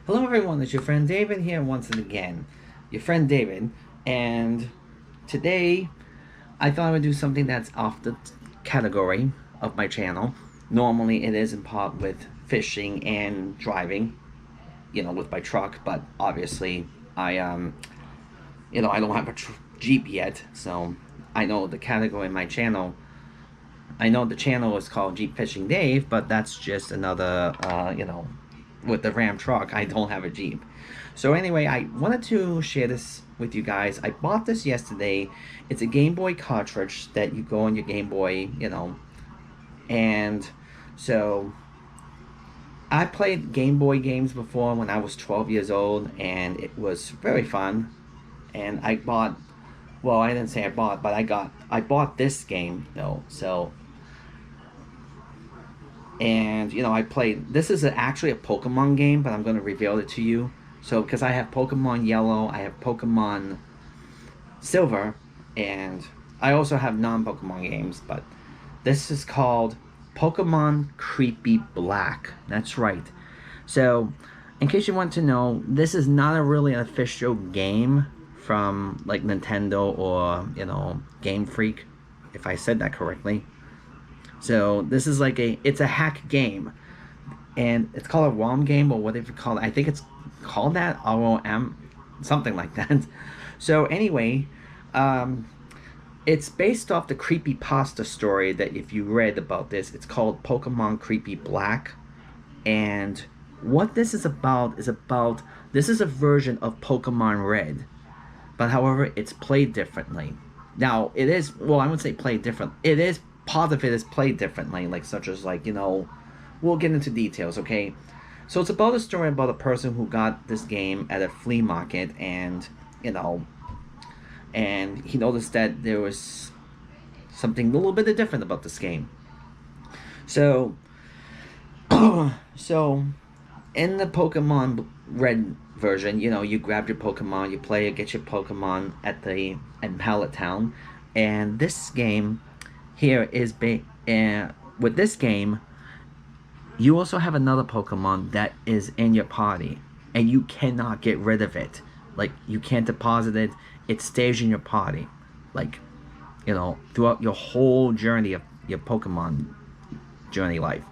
Hello everyone, it's your friend David here once again. Your friend David, and today I thought I would do something that's off the category of my channel. Normally it is in part with fishing and driving, with my truck, but obviously I don't have a Jeep yet, so I know the category in my channel. I know the channel is called Jeep Fishing Dave, but that's just another, with the Ram truck, I don't have a Jeep. So anyway, I wanted to share this with you guys. I bought this yesterday. It's a Game Boy cartridge that you go on your Game Boy, and so I played Game Boy games before when I was 12 years old, and it was very fun. And I bought, well, I didn't say I bought, but I bought this game though. So, and I played, this is actually a Pokemon game, but I'm going to reveal it to you. So because I have Pokemon Yellow, I have Pokemon Silver, and I also have non-Pokemon games, but this is called Pokemon Creepy Black. That's right. So in case you want to know, this is not a really an official game from like Nintendo or Game Freak, if I said that correctly. So this is like it's a hack game, and it's called a ROM game, or whatever you call it. I think it's called that, ROM, something like that. So anyway, um, it's based off the creepy pasta story that if you read about this, it's called Pokemon Creepy Black, and what this is about this is a version of Pokemon Red, but however it's played differently. Now it is, well, I would say played different. It is, part of it is played differently, like such as like we'll get into details, okay? So it's about a story about a person who got this game at a flea market, and and he noticed that there was something a little bit different about this game. So so in the Pokemon Red version, you grab your Pokemon, you play it, get your Pokemon at Pallet Town, and this game here is with this game, you also have another Pokemon that is in your party, and you cannot get rid of it. Like, you can't deposit it. It stays in your party, like, throughout your whole journey of your Pokemon journey life.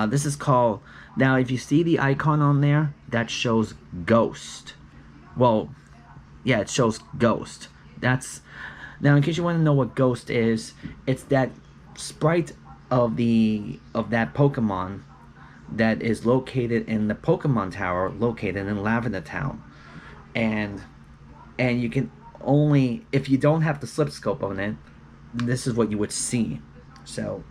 This is called, now if you see the icon on there, that shows Ghost. Well, yeah, it shows Ghost. That's, now in case you want to know what Ghost is, it's that sprite of that Pokemon that is located in the Pokemon Tower located in Lavender Town. And you can only, if you don't have the slip scope on it, this is what you would see. So,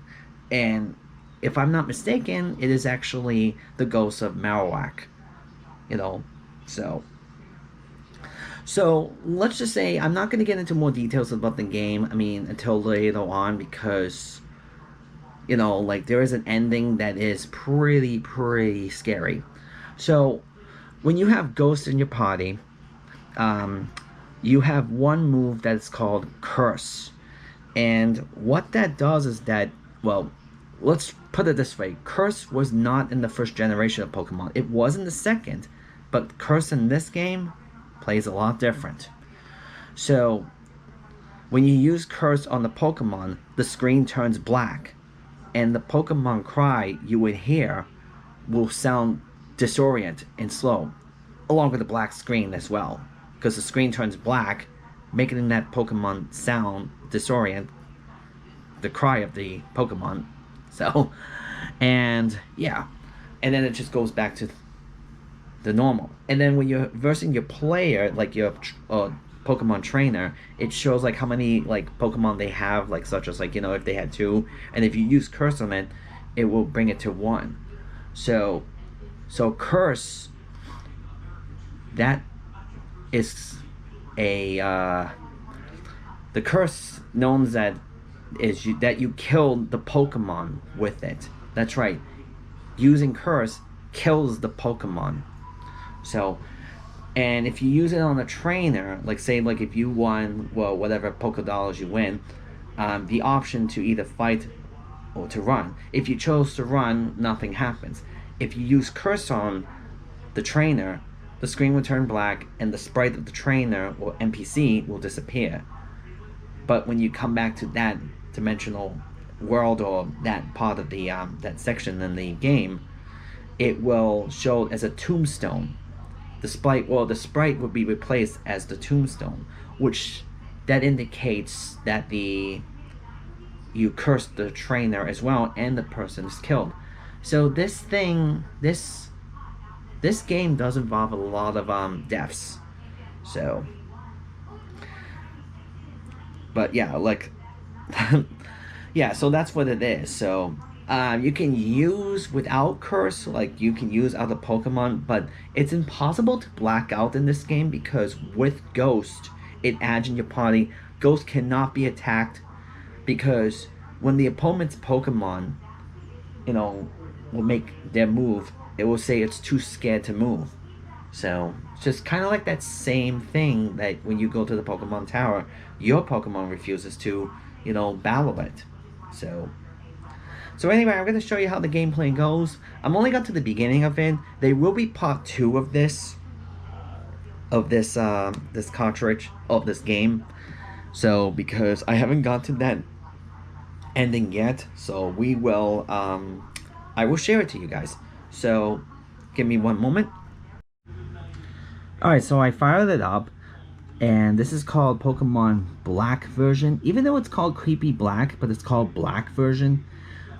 and if I'm not mistaken, it is actually the ghost of Marowak. You know, so let's just say I'm not going to get into more details about the game. I mean, until later on, because like there is an ending that is pretty scary. So when you have ghosts in your party, you have one move that's called Curse. And what that does is that, well, let's put it this way. Curse was not in the first generation of Pokemon. It was in the second, but Curse in this game plays a lot different. So when you use Curse on the Pokemon, the screen turns black, and the Pokemon cry you would hear will sound disorient and slow, along with the black screen as well, because the screen turns black, making that Pokemon sound disorient, the cry of the Pokemon. So, and yeah, and then it just goes back to the normal. And then when you're versing your player, like your Pokemon trainer, it shows like how many like Pokemon they have, like such as like if they had two, and if you use Curse on it, it will bring it to one. So Curse, that is a the curse known that is that you killed the Pokemon with it. That's right. Using Curse kills the Pokemon. So, and if you use it on a trainer, like say like if you won, well, whatever Pokédollars you win, the option to either fight or to run. If you chose to run, nothing happens. If you use Curse on the trainer, the screen will turn black and the sprite of the trainer or NPC will disappear. But when you come back to that dimensional world or that part of the that section in the game, it will show as a tombstone. The sprite will be replaced as the tombstone, which that indicates that you cursed the trainer as well and the person is killed. So this game does involve a lot of deaths. So, but yeah, like yeah, so that's what it is. So you can use without curse, like you can use other Pokemon, but it's impossible to black out in this game because with Ghost, it adds in your party. Ghost cannot be attacked because when the opponent's Pokemon, you know, will make their move, it will say it's too scared to move. So it's just kind of like that same thing that when you go to the Pokemon Tower, your Pokemon refuses to, battle it. So anyway, I'm going to show you how the gameplay goes. I'm only got to the beginning of it. There will be part 2 of this this cartridge of this game. So because I haven't got to that ending yet, so we will I will share it to you guys. So give me one moment. Alright, so I fired it up, and this is called Pokemon Black version. Even though it's called Creepy Black, but it's called Black version.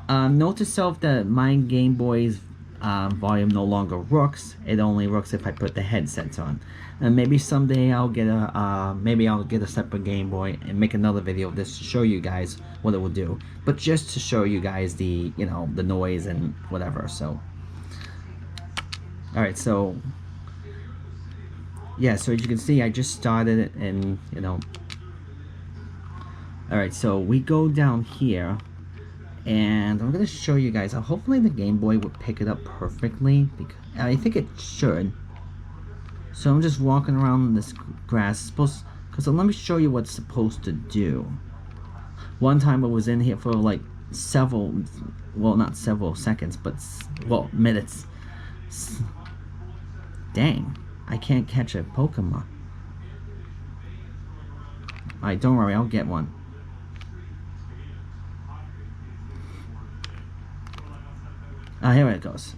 Note to self that my Game Boy's volume no longer works. It only works if I put the headsets on. And maybe someday I'll get a separate Game Boy and make another video of this to show you guys what it will do. But just to show you guys the the noise and whatever. So, all right, so yeah, so as you can see, I just started it, and all right, so we go down here. And I'm going to show you guys. Hopefully the Game Boy would pick it up perfectly. Because I think it should. So I'm just walking around this grass. Because let me show you what's supposed to do. One time I was in here for like several, well, not several seconds, but, well, minutes. Dang, I can't catch a Pokemon. Alright, don't worry, I'll get one. Here it goes.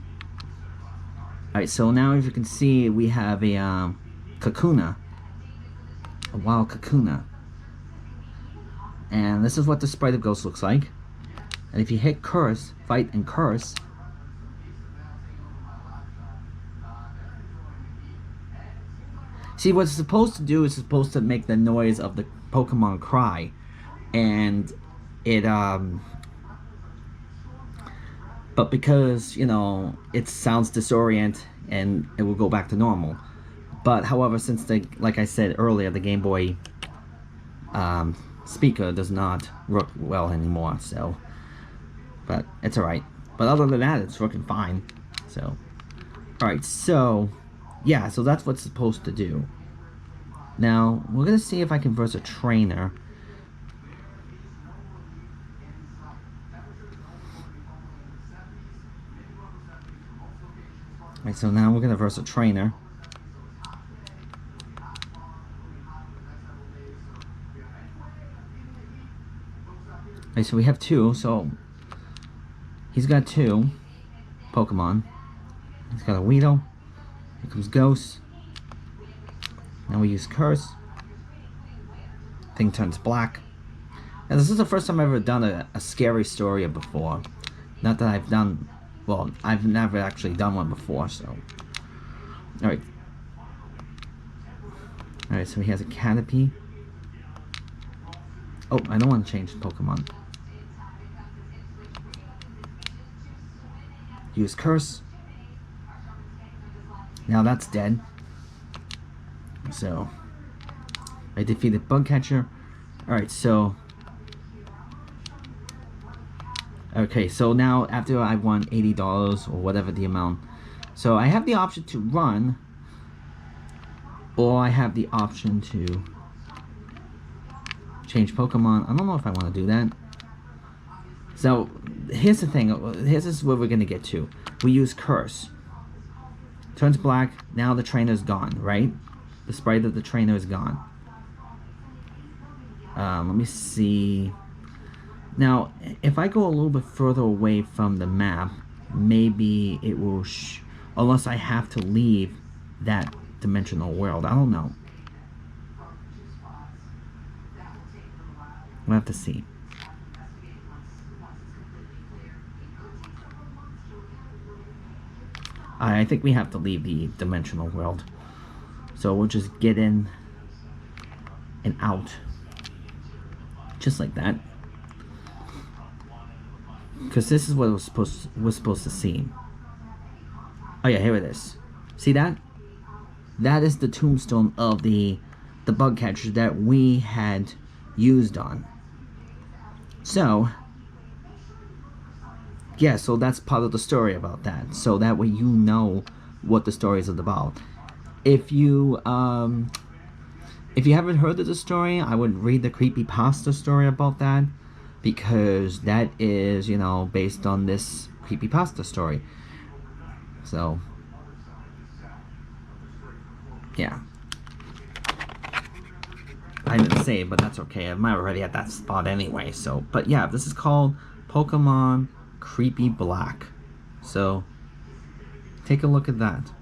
Alright, so now as you can see, we have a Kakuna. A wild Kakuna. And this is what the sprite of Ghost looks like. And if you hit curse, fight and curse, see what it's supposed to do is supposed to make the noise of the Pokemon cry. And it but because it sounds disorient and it will go back to normal. But however, since like I said earlier, the Game Boy speaker does not work well anymore, so but it's alright. But other than that, it's working fine. So alright, so yeah, so that's what's supposed to do. Now we're gonna see if I can verse a trainer. Right, so now we're gonna verse a trainer. Right, so we have 2, so he's got 2 Pokemon. He's got a Weedle. Here comes Ghost. Now we use Curse. Thing turns black. And this is the first time I've ever done a scary story before. Not that I've done, well, I've never actually done one before, so. Alright. Alright, so he has a Canopy. Oh, I don't want to change the Pokemon. Use Curse. Now that's dead. So, I defeated Bugcatcher. Alright, so. Okay, so now after I won $80 or whatever the amount. So I have the option to run. Or I have the option to change Pokemon. I don't know if I want to do that. So here's the thing. Here's where we're going to get to. We use Curse. turns black. Now the trainer's gone, right? The sprite of the trainer is gone. Let me see. Now, if I go a little bit further away from the map, maybe it will unless I have to leave that dimensional world. I don't know. We'll have to see. I think we have to leave the dimensional world. So we'll just get in and out. Just like that. Because this is what we're supposed to see. Oh yeah, here it is. See that? That is the tombstone of the bug catcher that we had used on. So yeah, so that's part of the story about that. So that way you know what the story is about. If you haven't heard of the story, I would read the creepypasta story about that, because that is, you know, based on this creepypasta story. So yeah, I didn't say it, but that's okay. I'm already at that spot anyway. So, but yeah, this is called Pokemon Creepy Black. So take a look at that.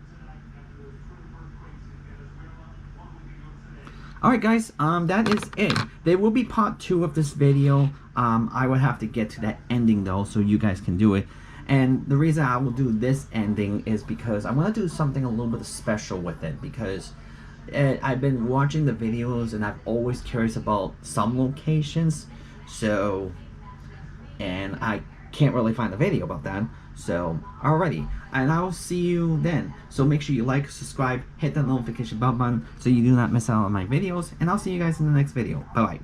Alright guys, that is it. There will be part 2 of this video. I would have to get to that ending though, so you guys can do it. And the reason I will do this ending is because I want to do something a little bit special with it, because I've been watching the videos and I've always curious about some locations. So, and I can't really find a video about that. So, alrighty, and I will see you then. So make sure you like, subscribe, hit that notification bell button so you do not miss out on my videos, and I'll see you guys in the next video. Bye bye.